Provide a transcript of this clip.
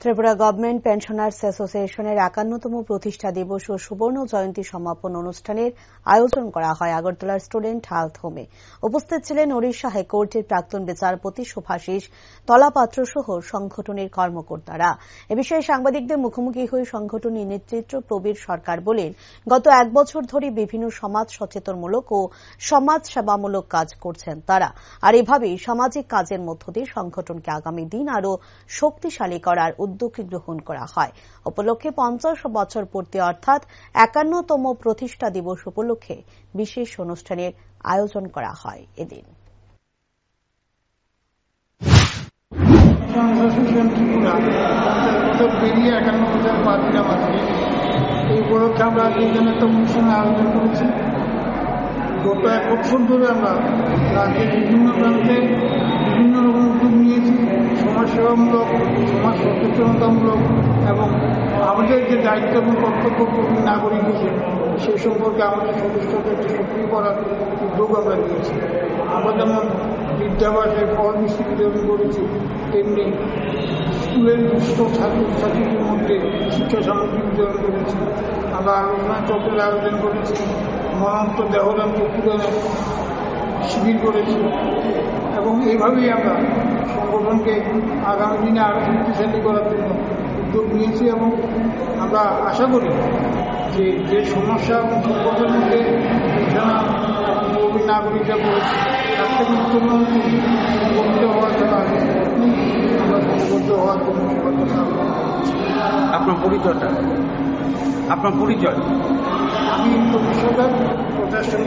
Tripura government pensioners অ্যাসোসিয়েশনের ৫১তম প্রতিষ্ঠা দিবস ও সুবর্ণ জয়ন্তী সমাপন অনুষ্ঠানের আয়োজন করা হয় আগরতলার স্টুডেন্ট হেলথ হোমে। উপস্থিত ছিলেন ওড়িশা হাইকোর্টের প্রাক্তন বিচারপতি শুভাশিস তলাপাত্র সহ সংগঠনের কর্মকর্তারা। এ বিষয়ে সাংবাদিকদের মুখোমুখি হয়ে সংগঠনের নেতৃত্ব প্রবীর সরকার বলেন, গত ১ বছর ধরে বিভিন্ন সমাজ সচেতনমূলক ও সমাজ সেবামূলক কাজ করছেন তারা। আর এভাবেই সামাজিক কাজের মধ্য দিয়ে সংগঠনকে আগামী দিন আরও শক্তিশালী করার উদ্যোগ গ্রহণ করা হয়। উপলক্ষে ৫০ বছর পূর্তি অর্থাৎ ৫১তম প্রতিষ্ঠা দিবস উপলক্ষে বিশেষ অনুষ্ঠানের আয়োজন করা হয়। এদিন এই উপলক্ষে আমরা এইখানে একটা অনুষ্ঠান আয়োজন করেছি। গত ১ বছর ধরে আমরা রাজ্যের বিভিন্ন প্রান্তে বিভিন্ন রকম উদ্যোগ নিয়েছি, সমাজসেবামূলক, সমাজ সচেতনতামূলক এবং আমাদের যে দায়িত্ব এবং কর্তব্য প্রবীণ নাগরিক হিসেবে সেই সম্পর্কে আমাদের সদস্যদেরকে সক্রিয় করার উদ্যোগ আমরা নিয়েছি। আমরা যেমন বিদ্যাবাসে ফল মিষ্টি বিতরণ করেছি, তেমনি স্কুলের দুস্থ ছাত্রছাত্রীদের মধ্যে শিক্ষা সামগ্রী বিতরণ করেছি। আমরা আলোচনা চক্রের আয়োজন করেছি, মরণোত্তর দেহদান প্রতিদানের শিবির করেছি এবং এইভাবেই আমরা সংগঠনকে আগামী দিনে আরও শক্তিশালী করার জন্য উদ্যোগ নিয়েছি এবং আমরা আশা করি যে সমস্যা এবং সংকটের মধ্যে এখানে প্রবীণ নাগরিকরা পড়েছে তার থেকে উত্তোলন উপকৃত হওয়ার জন্য আমরা সংবদ্ধ হওয়ার জন্য আপনার পরিচয় আমি প্রতিষ্ঠাতা প্রতিষ্ঠান